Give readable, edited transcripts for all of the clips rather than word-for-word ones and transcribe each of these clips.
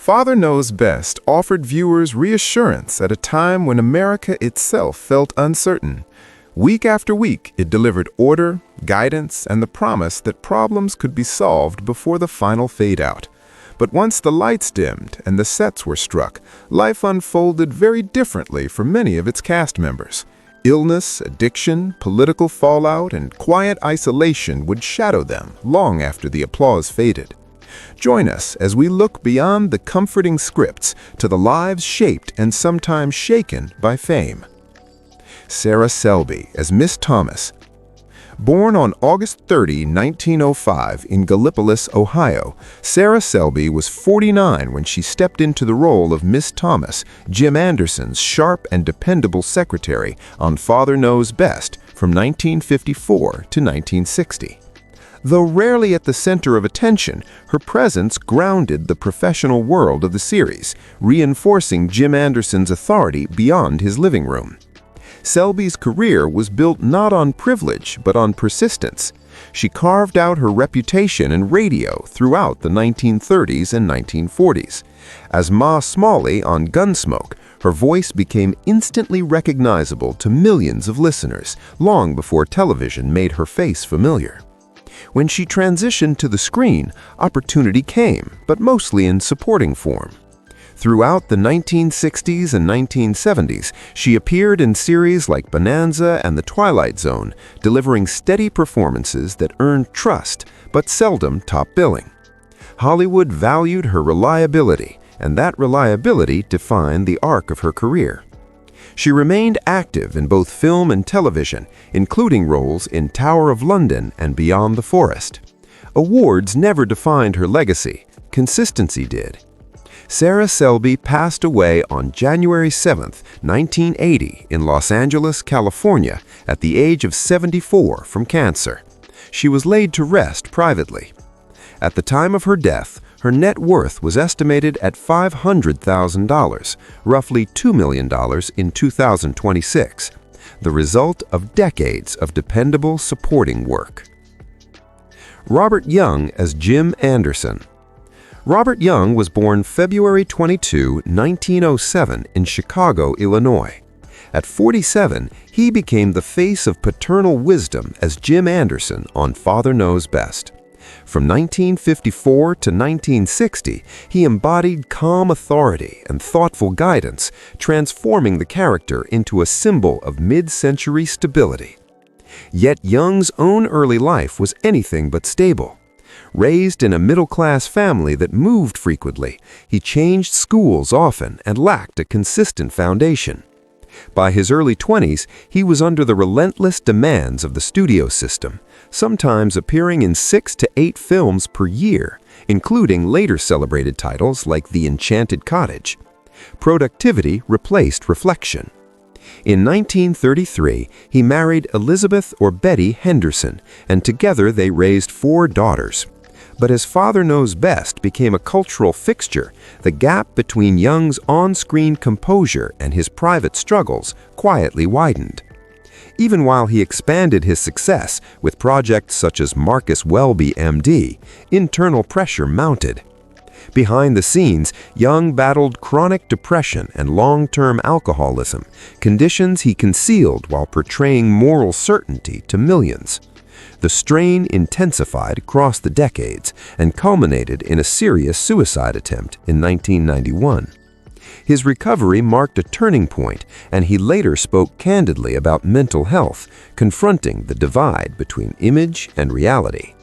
Father Knows Best offered viewers reassurance at a time when America itself felt uncertain. Week after week, it delivered order, guidance, and the promise that problems could be solved before the final fade-out. But once the lights dimmed and the sets were struck, life unfolded very differently for many of its cast members. Illness, addiction, political fallout, and quiet isolation would shadow them long after the applause faded. Join us as we look beyond the comforting scripts to the lives shaped and sometimes shaken by fame. Sarah Selby as Miss Thomas. Born on August 30, 1905 in Gallipolis, Ohio, Sarah Selby was 49 when she stepped into the role of Miss Thomas, Jim Anderson's sharp and dependable secretary on Father Knows Best from 1954 to 1960. Though rarely at the center of attention, her presence grounded the professional world of the series, reinforcing Jim Anderson's authority beyond his living room. Selby's career was built not on privilege, but on persistence. She carved out her reputation in radio throughout the 1930s and 1940s. As Ma Smalley on Gunsmoke, her voice became instantly recognizable to millions of listeners, long before television made her face familiar. When she transitioned to the screen, opportunity came, but mostly in supporting form. Throughout the 1960s and 1970s, she appeared in series like Bonanza and The Twilight Zone, delivering steady performances that earned trust, but seldom top billing. Hollywood valued her reliability, and that reliability defined the arc of her career. She remained active in both film and television, including roles in Tower of London and Beyond the Forest. Awards never defined her legacy, consistency did. Sarah Selby passed away on January 7, 1980 in Los Angeles, California, at the age of 74 from cancer. She was laid to rest privately. At the time of her death, her net worth was estimated at $500,000, roughly $2 million in 2026, the result of decades of dependable supporting work. Robert Young as Jim Anderson. Robert Young was born February 22, 1907 in Chicago, Illinois. At 47, he became the face of paternal wisdom as Jim Anderson on Father Knows Best. From 1954 to 1960, he embodied calm authority and thoughtful guidance, transforming the character into a symbol of mid-century stability. Yet Young's own early life was anything but stable. Raised in a middle-class family that moved frequently, he changed schools often and lacked a consistent foundation. By his early 20s, he was under the relentless demands of the studio system, sometimes appearing in 6 to 8 films per year, including later celebrated titles like The Enchanted Cottage. Productivity replaced reflection. In 1933, he married Elizabeth or Betty Henderson, and together they raised 4 daughters. But as Father Knows Best became a cultural fixture, the gap between Young's on-screen composure and his private struggles quietly widened. Even while he expanded his success with projects such as Marcus Welby, MD, internal pressure mounted. Behind the scenes, Young battled chronic depression and long-term alcoholism, conditions he concealed while portraying moral certainty to millions. The strain intensified across the decades and culminated in a serious suicide attempt in 1991. His recovery marked a turning point, and he later spoke candidly about mental health, confronting the divide between image and reality.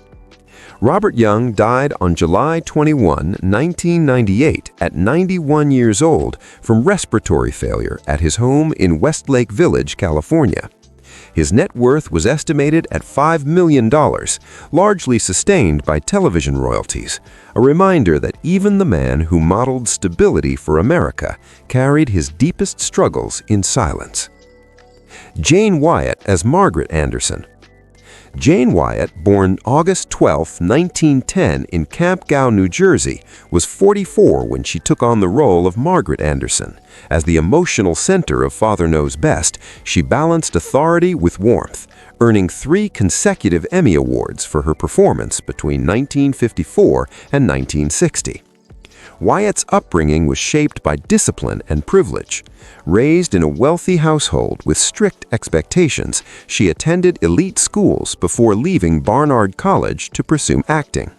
Robert Young died on July 21, 1998, at 91 years old from respiratory failure at his home in Westlake Village, California. His net worth was estimated at $5 million, largely sustained by television royalties, a reminder that even the man who modeled stability for America carried his deepest struggles in silence. Jane Wyatt as Margaret Anderson. Jane Wyatt, born August 12, 1910 in Camp Gow, New Jersey, was 44 when she took on the role of Margaret Anderson. As the emotional center of Father Knows Best, she balanced authority with warmth, earning 3 consecutive Emmy Awards for her performance between 1954 and 1960. Wyatt's upbringing was shaped by discipline and privilege. Raised in a wealthy household with strict expectations, she attended elite schools before leaving Barnard College to pursue acting.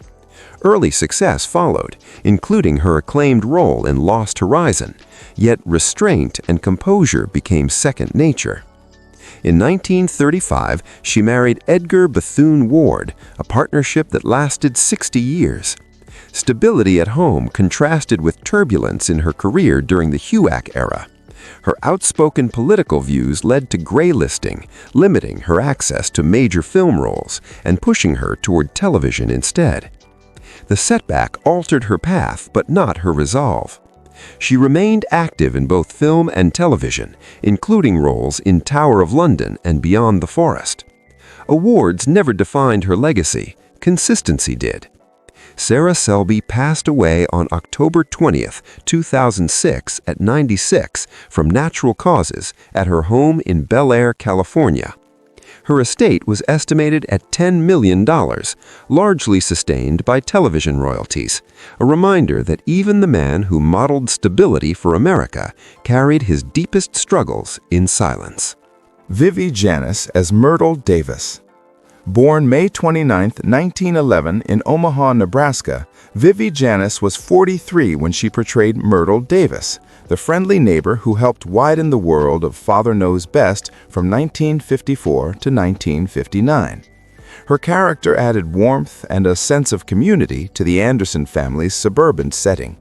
Early success followed, including her acclaimed role in Lost Horizon, yet restraint and composure became second nature. In 1935, she married Edgar Bethune-Ward, a partnership that lasted 60 years. Stability at home contrasted with turbulence in her career during the HUAC era. Her outspoken political views led to graylisting, limiting her access to major film roles and pushing her toward television instead. The setback altered her path, but not her resolve. She remained active in both film and television, including roles in Tower of London and Beyond the Forest. Awards never defined her legacy, consistency did. Sarah Selby passed away on October 20, 2006 at 96 from natural causes at her home in Bel Air, California. Her estate was estimated at $10 million, largely sustained by television royalties, a reminder that even the man who modeled stability for America carried his deepest struggles in silence. Vivi Janiss as Myrtle Davis. Born May 29, 1911 in Omaha, Nebraska, Vivi Janiss was 43 when she portrayed Myrtle Davis, the friendly neighbor who helped widen the world of Father Knows Best from 1954 to 1959. Her character added warmth and a sense of community to the Anderson family's suburban setting.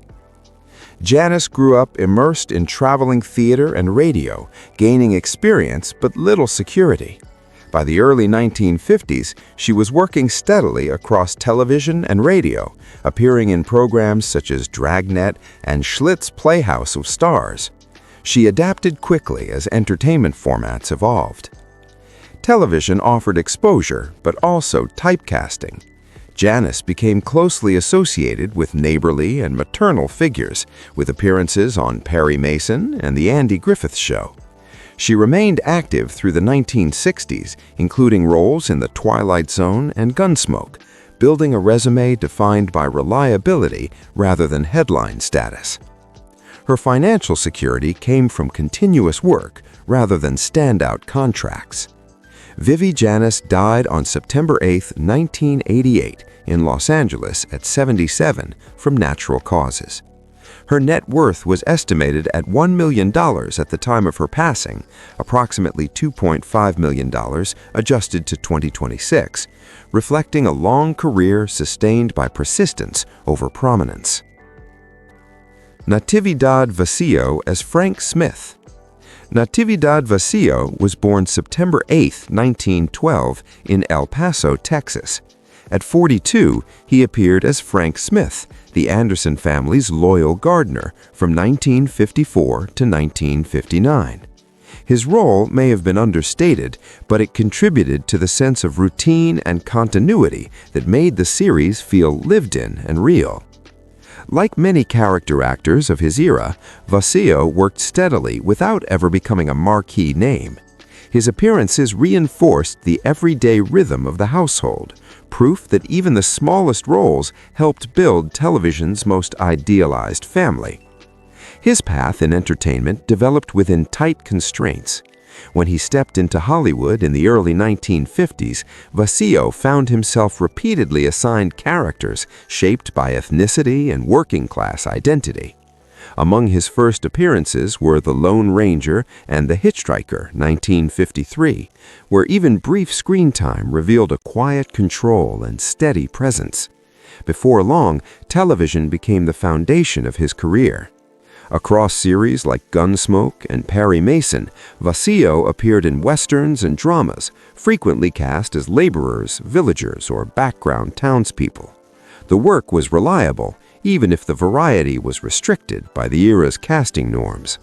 Janiss grew up immersed in traveling theater and radio, gaining experience but little security. By the early 1950s, she was working steadily across television and radio, appearing in programs such as Dragnet and Schlitz Playhouse of Stars. She adapted quickly as entertainment formats evolved. Television offered exposure, but also typecasting. Janiss became closely associated with neighborly and maternal figures, with appearances on Perry Mason and The Andy Griffith Show. She remained active through the 1960s, including roles in The Twilight Zone and Gunsmoke, building a resume defined by reliability rather than headline status. Her financial security came from continuous work rather than standout contracts. Vivi Janiss died on September 8, 1988, in Los Angeles at 77 from natural causes. Her net worth was estimated at $1 million at the time of her passing, approximately $2.5 million adjusted to 2026, reflecting a long career sustained by persistence over prominence. Natividad Vacío as Frank Smith. Natividad Vacío was born September 8, 1912, in El Paso, Texas. At 42, he appeared as Frank Smith, the Anderson family's loyal gardener, from 1954 to 1959. His role may have been understated, but it contributed to the sense of routine and continuity that made the series feel lived in and real. Like many character actors of his era, Vacío worked steadily without ever becoming a marquee name. His appearances reinforced the everyday rhythm of the household, proof that even the smallest roles helped build television's most idealized family. His path in entertainment developed within tight constraints. When he stepped into Hollywood in the early 1950s, Vacío found himself repeatedly assigned characters shaped by ethnicity and working-class identity. Among his first appearances were The Lone Ranger and The Hitchhiker, 1953, where even brief screen time revealed a quiet control and steady presence. Before long, television became the foundation of his career. Across series like Gunsmoke and Perry Mason, Vacío appeared in westerns and dramas, frequently cast as laborers, villagers, or background townspeople. The work was reliable, even if the variety was restricted by the era's casting norms.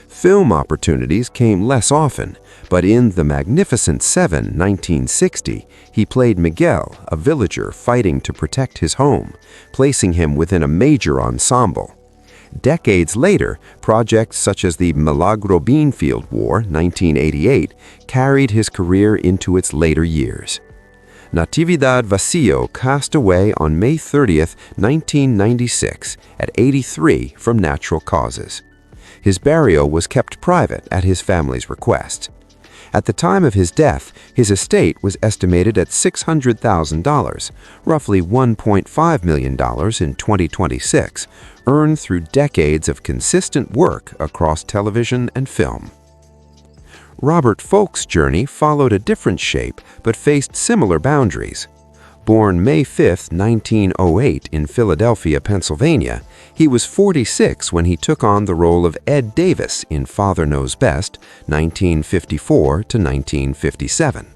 Film opportunities came less often, but in The Magnificent Seven, 1960, he played Miguel, a villager fighting to protect his home, placing him within a major ensemble. Decades later, projects such as the Milagro Beanfield War, 1988, carried his career into its later years. Natividad Vacío passed away on May 30th, 1996, at 83 from natural causes. His burial was kept private at his family's request. At the time of his death, his estate was estimated at $600,000, roughly $1.5 million in 2026, earned through decades of consistent work across television and film. Robert Folk's journey followed a different shape but faced similar boundaries. Born May 5, 1908 in Philadelphia, Pennsylvania, he was 46 when he took on the role of Ed Davis in Father Knows Best, 1954 to 1957.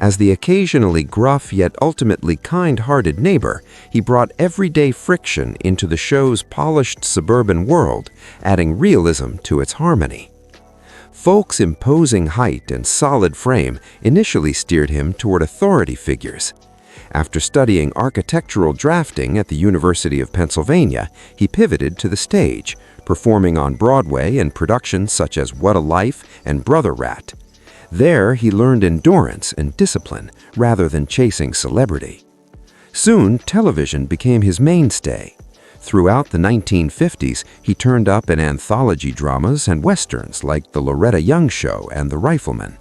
As the occasionally gruff yet ultimately kind-hearted neighbor, he brought everyday friction into the show's polished suburban world, adding realism to its harmony. Folk's imposing height and solid frame initially steered him toward authority figures. After studying architectural drafting at the University of Pennsylvania, he pivoted to the stage, performing on Broadway in productions such as What a Life and Brother Rat. There, he learned endurance and discipline rather than chasing celebrity. Soon, television became his mainstay. Throughout the 1950s, he turned up in anthology dramas and westerns like The Loretta Young Show and The Rifleman.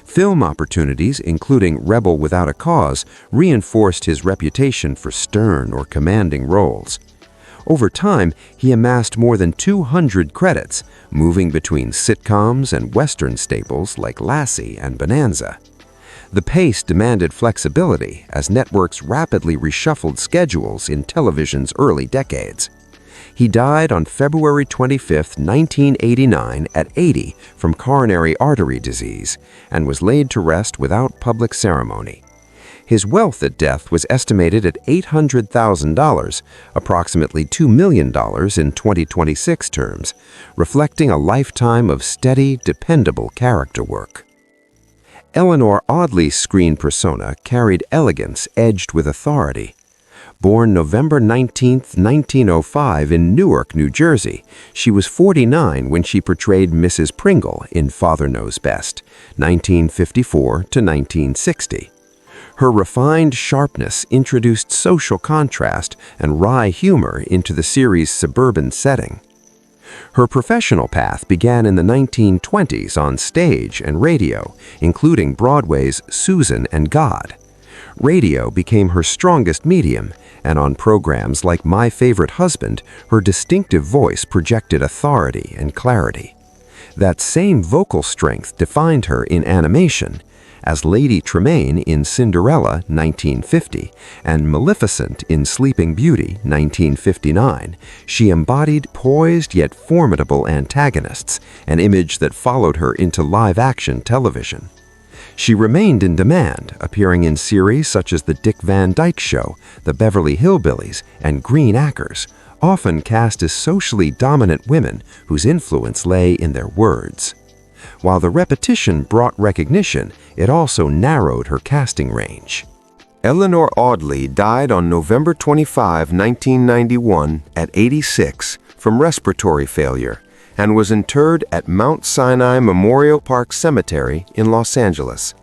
Film opportunities, including Rebel Without a Cause, reinforced his reputation for stern or commanding roles. Over time, he amassed more than 200 credits, moving between sitcoms and Western staples like Lassie and Bonanza. The pace demanded flexibility as networks rapidly reshuffled schedules in television's early decades. He died on February 25, 1989, at 80 from coronary artery disease and was laid to rest without public ceremony. His wealth at death was estimated at $800,000, approximately $2 million in 2026 terms, reflecting a lifetime of steady, dependable character work. Eleanor Audley's screen persona carried elegance edged with authority. Born November 19, 1905 in Newark, New Jersey, she was 49 when she portrayed Mrs. Pringle in Father Knows Best, 1954 to 1960. Her refined sharpness introduced social contrast and wry humor into the series' suburban setting. Her professional path began in the 1920s on stage and radio, including Broadway's Susan and God. Radio became her strongest medium, and on programs like My Favorite Husband, her distinctive voice projected authority and clarity. That same vocal strength defined her in animation, as Lady Tremaine in Cinderella, 1950, and Maleficent in Sleeping Beauty, 1959, she embodied poised yet formidable antagonists, an image that followed her into live-action television. She remained in demand, appearing in series such as The Dick Van Dyke Show, The Beverly Hillbillies, and Green Acres, often cast as socially dominant women whose influence lay in their words. While the repetition brought recognition, it also narrowed her casting range. Eleanor Audley died on November 25, 1991, at 86 from respiratory failure, and was interred at Mount Sinai Memorial Park Cemetery in Los Angeles.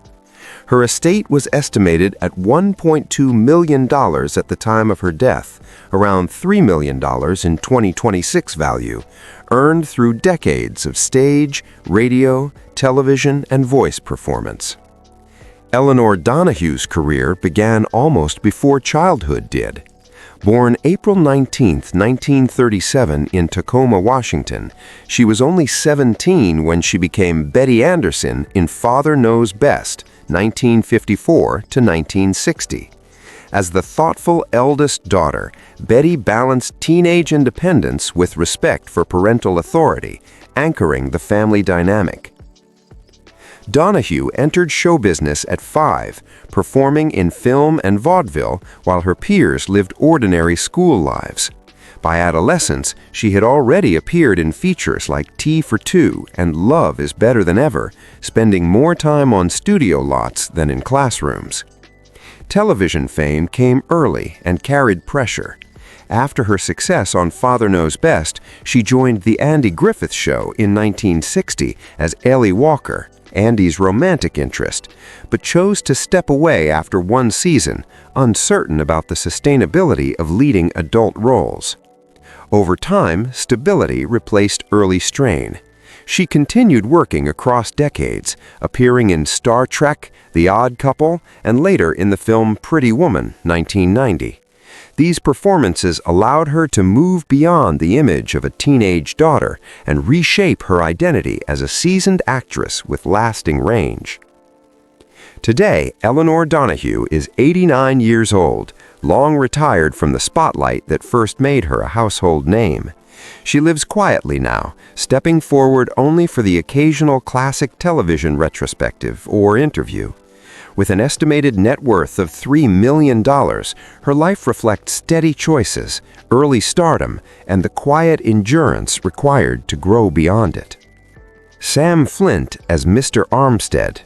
Her estate was estimated at $1.2 million at the time of her death, around $3 million in 2026 value, earned through decades of stage, radio, television, and voice performance. Eleanor Donahue's career began almost before childhood did. Born April 19, 1937 in Tacoma, Washington, she was only 17 when she became Betty Anderson in Father Knows Best, 1954 to 1960. As the thoughtful eldest daughter, Betty balanced teenage independence with respect for parental authority, anchoring the family dynamic. Donahue entered show business at 5, performing in film and vaudeville while her peers lived ordinary school lives. By adolescence, she had already appeared in features like Tea for Two and Love is Better Than Ever, spending more time on studio lots than in classrooms. Television fame came early and carried pressure. After her success on Father Knows Best, she joined The Andy Griffith Show in 1960 as Ellie Walker, Andy's romantic interest, but chose to step away after one season, uncertain about the sustainability of leading adult roles. Over time, stability replaced early strain. She continued working across decades, appearing in Star Trek, The Odd Couple, and later in the film Pretty Woman, 1990. These performances allowed her to move beyond the image of a teenage daughter and reshape her identity as a seasoned actress with lasting range. Today, Eleanor Donahue is 89 years old, long retired from the spotlight that first made her a household name. She lives quietly now, stepping forward only for the occasional classic television retrospective or interview. With an estimated net worth of $3 million, her life reflects steady choices, early stardom, and the quiet endurance required to grow beyond it. Sam Flint as Mr. Armstead.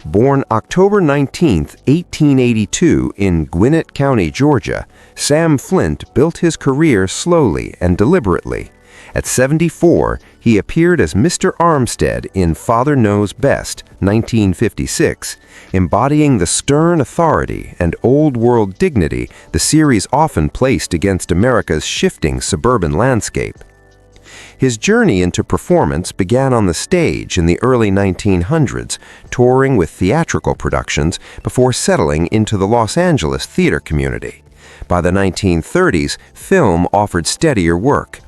Born October 19, 1882 in Gwinnett County, Georgia, Sam Flint built his career slowly and deliberately. At 74, he appeared as Mr. Armstead in Father Knows Best, 1956, embodying the stern authority and old-world dignity the series often placed against America's shifting suburban landscape. His journey into performance began on the stage in the early 1900s, touring with theatrical productions before settling into the Los Angeles theater community. By the 1930s, film offered steadier work.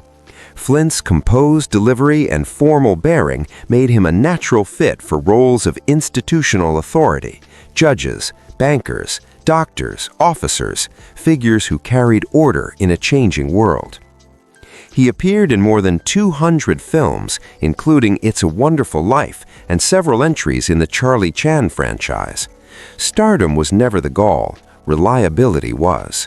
Flint's composed delivery and formal bearing made him a natural fit for roles of institutional authority, judges, bankers, doctors, officers, figures who carried order in a changing world. He appeared in more than 200 films, including It's a Wonderful Life and several entries in the Charlie Chan franchise. Stardom was never the goal, reliability was.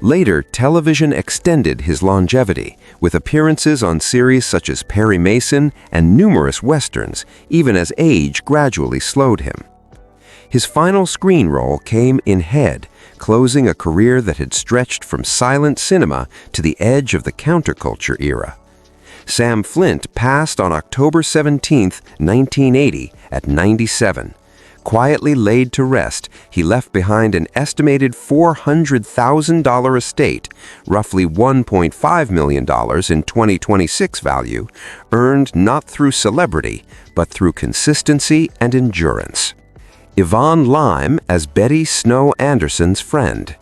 Later, television extended his longevity, with appearances on series such as Perry Mason and numerous westerns, even as age gradually slowed him. His final screen role came in Head, closing a career that had stretched from silent cinema to the edge of the counterculture era. Sam Flint passed on October 17, 1980, at 97. Quietly laid to rest, he left behind an estimated $400,000 estate, roughly $1.5 million in 2026 value, earned not through celebrity, but through consistency and endurance. Yvonne Lime as Betty Snow Anderson's friend.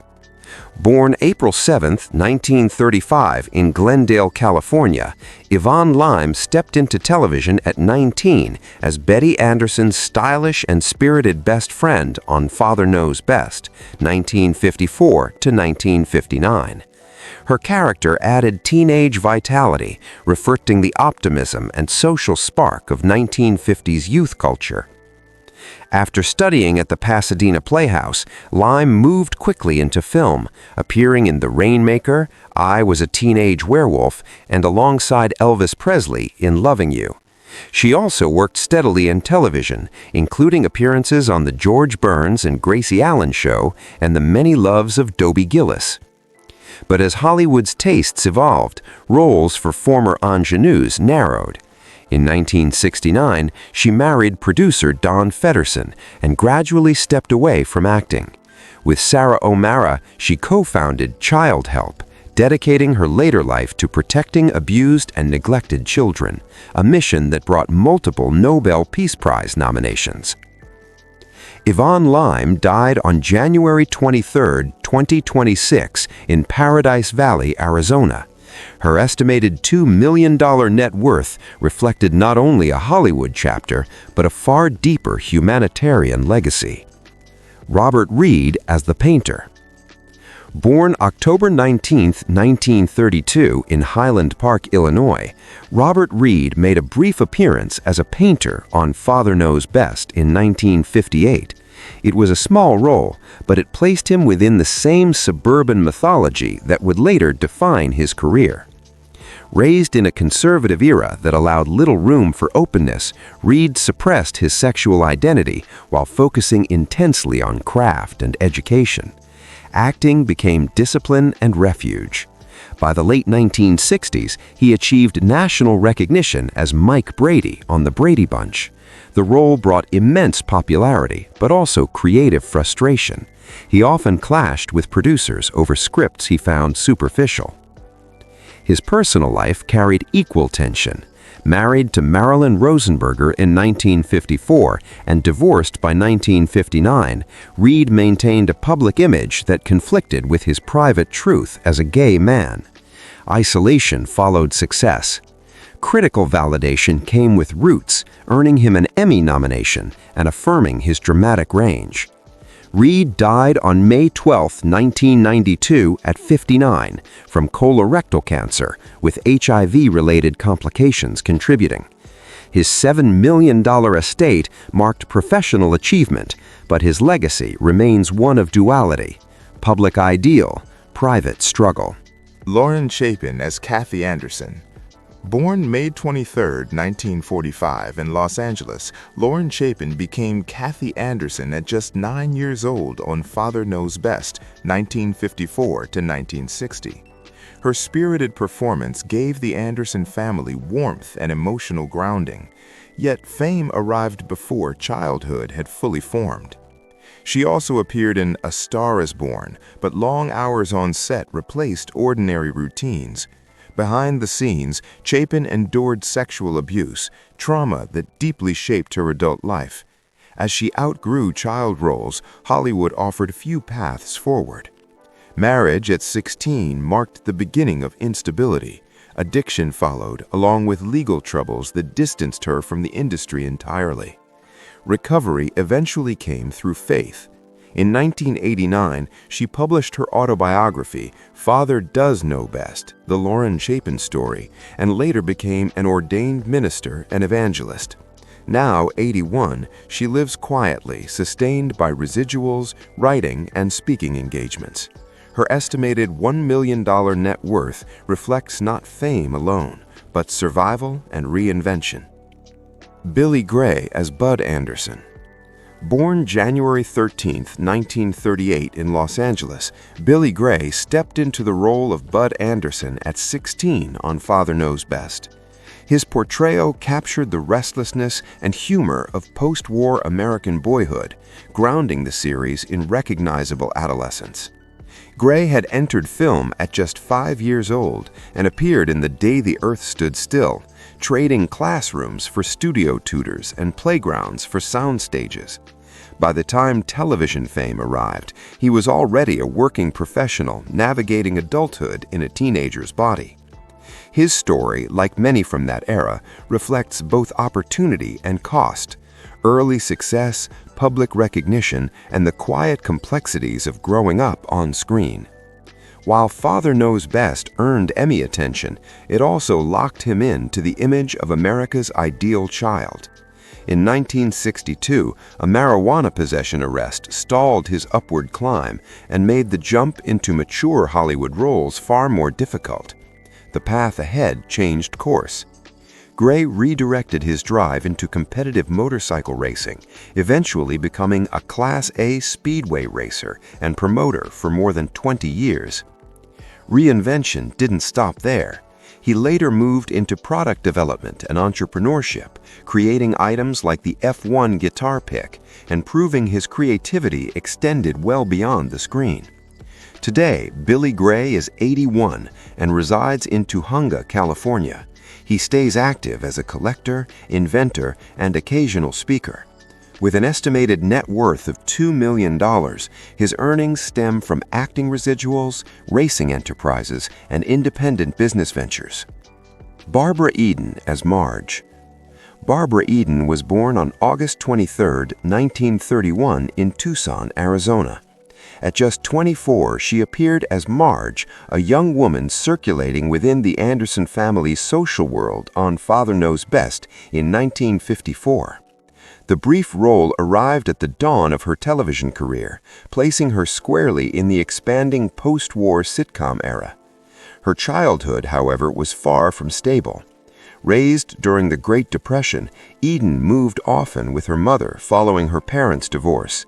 Born April 7, 1935 in Glendale, California, Yvonne Lime stepped into television at 19 as Betty Anderson's stylish and spirited best friend on Father Knows Best, 1954 to 1959. Her character added teenage vitality, reflecting the optimism and social spark of 1950s youth culture. After studying at the Pasadena Playhouse, Lime moved quickly into film, appearing in The Rainmaker, I Was a Teenage Werewolf, and alongside Elvis Presley in Loving You. She also worked steadily in television, including appearances on The George Burns and Gracie Allen Show and The Many Loves of Dobie Gillis. But as Hollywood's tastes evolved, roles for former ingenues narrowed. In 1969, she married producer Don Fedderson and gradually stepped away from acting. With Sarah O'Mara, she co-founded Child Help, dedicating her later life to protecting abused and neglected children, a mission that brought multiple Nobel Peace Prize nominations. Yvonne Lime died on January 23, 2026, in Paradise Valley, Arizona. Her estimated $2 million net worth reflected not only a Hollywood chapter, but a far deeper humanitarian legacy. Robert Reed as the painter. Born October 19, 1932 in Highland Park, Illinois, Robert Reed made a brief appearance as a painter on Father Knows Best in 1958. It was a small role, but it placed him within the same suburban mythology that would later define his career. Raised in a conservative era that allowed little room for openness, Reed suppressed his sexual identity while focusing intensely on craft and education. Acting became discipline and refuge. By the late 1960s, he achieved national recognition as Mike Brady on The Brady Bunch. The role brought immense popularity, but also creative frustration. He often clashed with producers over scripts he found superficial. His personal life carried equal tension. Married to Marilyn Rosenberger in 1954 and divorced by 1959, Reed maintained a public image that conflicted with his private truth as a gay man. Isolation followed success. Critical validation came with Roots, earning him an Emmy nomination and affirming his dramatic range. Reed died on May 12, 1992, at 59 from colorectal cancer, with HIV-related complications contributing. His $7 million estate marked professional achievement, but his legacy remains one of duality: public ideal, private struggle. Lauren Chapin as Kathy Anderson. Born May 23, 1945 in Los Angeles, Lauren Chapin became Kathy Anderson at just 9 years old on Father Knows Best, 1954 to 1960. Her spirited performance gave the Anderson family warmth and emotional grounding, yet fame arrived before childhood had fully formed. She also appeared in A Star is Born, but long hours on set replaced ordinary routines. Behind the scenes, Chapin endured sexual abuse, trauma that deeply shaped her adult life. As she outgrew child roles, Hollywood offered few paths forward. Marriage at 16 marked the beginning of instability. Addiction followed, along with legal troubles that distanced her from the industry entirely. Recovery eventually came through faith. In 1989, she published her autobiography, Father Does Know Best, The Lauren Chapin Story, and later became an ordained minister and evangelist. Now, 81, she lives quietly, sustained by residuals, writing, and speaking engagements. Her estimated $1 million net worth reflects not fame alone, but survival and reinvention. Billy Gray as Bud Anderson. Born January 13, 1938 in Los Angeles, Billy Gray stepped into the role of Bud Anderson at 16 on Father Knows Best. His portrayal captured the restlessness and humor of post-war American boyhood, grounding the series in recognizable adolescence. Gray had entered film at just 5 years old and appeared in The Day the Earth Stood Still, trading classrooms for studio tutors and playgrounds for sound stages. By the time television fame arrived, he was already a working professional navigating adulthood in a teenager's body. His story, like many from that era, reflects both opportunity and cost, early success, public recognition, and the quiet complexities of growing up on screen. While Father Knows Best earned Emmy attention, it also locked him in to the image of America's ideal child. In 1962, a marijuana possession arrest stalled his upward climb and made the jump into mature Hollywood roles far more difficult. The path ahead changed course. Gray redirected his drive into competitive motorcycle racing, eventually becoming a Class A speedway racer and promoter for more than 20 years. Reinvention didn't stop there. He later moved into product development and entrepreneurship, creating items like the F1 guitar pick and proving his creativity extended well beyond the screen. Today, Billy Gray is 81 and resides in Tujunga, California. He stays active as a collector, inventor, and occasional speaker. With an estimated net worth of $2 million, his earnings stem from acting residuals, racing enterprises, and independent business ventures. Barbara Eden as Marge. Barbara Eden was born on August 23, 1931 in Tucson, Arizona. At just 24, she appeared as Marge, a young woman circulating within the Anderson family's social world on Father Knows Best in 1954. The brief role arrived at the dawn of her television career, placing her squarely in the expanding post-war sitcom era. Her childhood, however, was far from stable. Raised during the Great Depression, Eden moved often with her mother following her parents' divorce.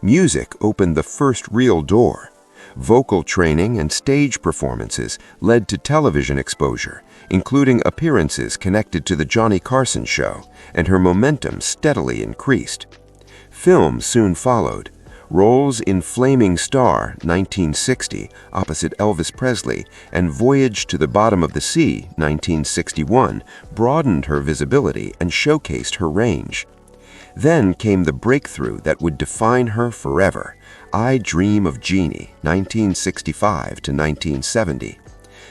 Music opened the first real door. Vocal training and stage performances led to television exposure, including appearances connected to The Johnny Carson Show, and her momentum steadily increased. Film soon followed. Roles in Flaming Star, 1960, opposite Elvis Presley, and Voyage to the Bottom of the Sea, 1961, broadened her visibility and showcased her range. Then came the breakthrough that would define her forever, I Dream of Jeannie, 1965 to 1970.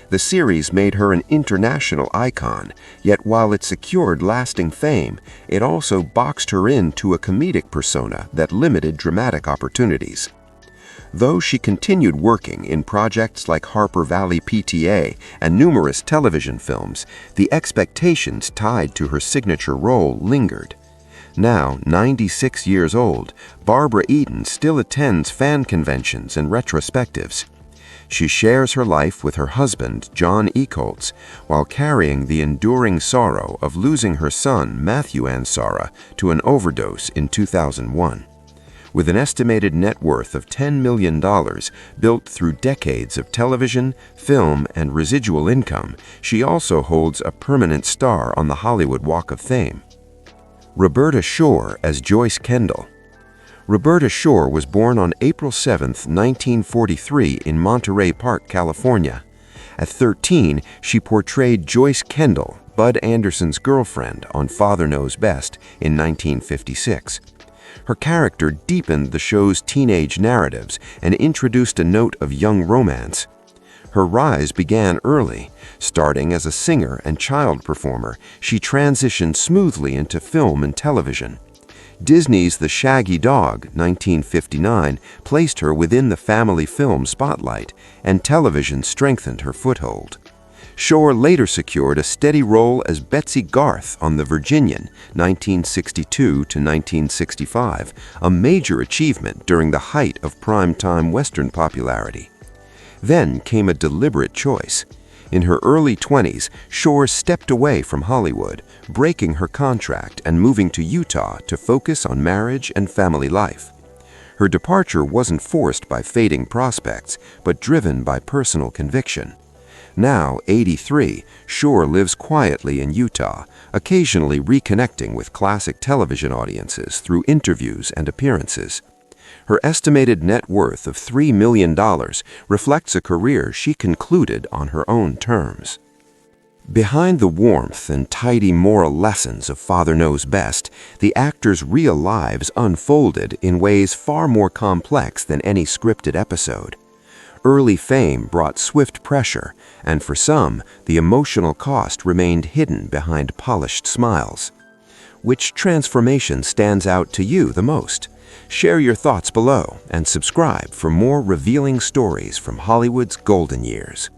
The series made her an international icon, yet while it secured lasting fame, it also boxed her into a comedic persona that limited dramatic opportunities. Though she continued working in projects like Harper Valley PTA and numerous television films, the expectations tied to her signature role lingered. Now, 96 years old, Barbara Eden still attends fan conventions and retrospectives. She shares her life with her husband, John Ecoltz, while carrying the enduring sorrow of losing her son, Matthew Ansara, to an overdose in 2001. With an estimated net worth of $10 million built through decades of television, film, and residual income, she also holds a permanent star on the Hollywood Walk of Fame. Roberta Shore as Joyce Kendall. Roberta Shore was born on April 7, 1943 in Monterey Park, California. At 13, she portrayed Joyce Kendall, Bud Anderson's girlfriend, on Father Knows Best in 1956. Her character deepened the show's teenage narratives and introduced a note of young romance. Her rise began early. Starting as a singer and child performer, she transitioned smoothly into film and television. Disney's The Shaggy Dog, 1959, placed her within the family film spotlight, and television strengthened her foothold. Shore later secured a steady role as Betsy Garth on The Virginian, 1962 to 1965, a major achievement during the height of primetime Western popularity. Then came a deliberate choice. In her early 20s, Shore stepped away from Hollywood, breaking her contract and moving to Utah to focus on marriage and family life. Her departure wasn't forced by fading prospects, but driven by personal conviction. Now, 83, Shore lives quietly in Utah, occasionally reconnecting with classic television audiences through interviews and appearances. Her estimated net worth of $3 million reflects a career she concluded on her own terms. Behind the warmth and tidy moral lessons of Father Knows Best, the actors' real lives unfolded in ways far more complex than any scripted episode. Early fame brought swift pressure, and for some, the emotional cost remained hidden behind polished smiles. Which transformation stands out to you the most? Share your thoughts below and subscribe for more revealing stories from Hollywood's golden years.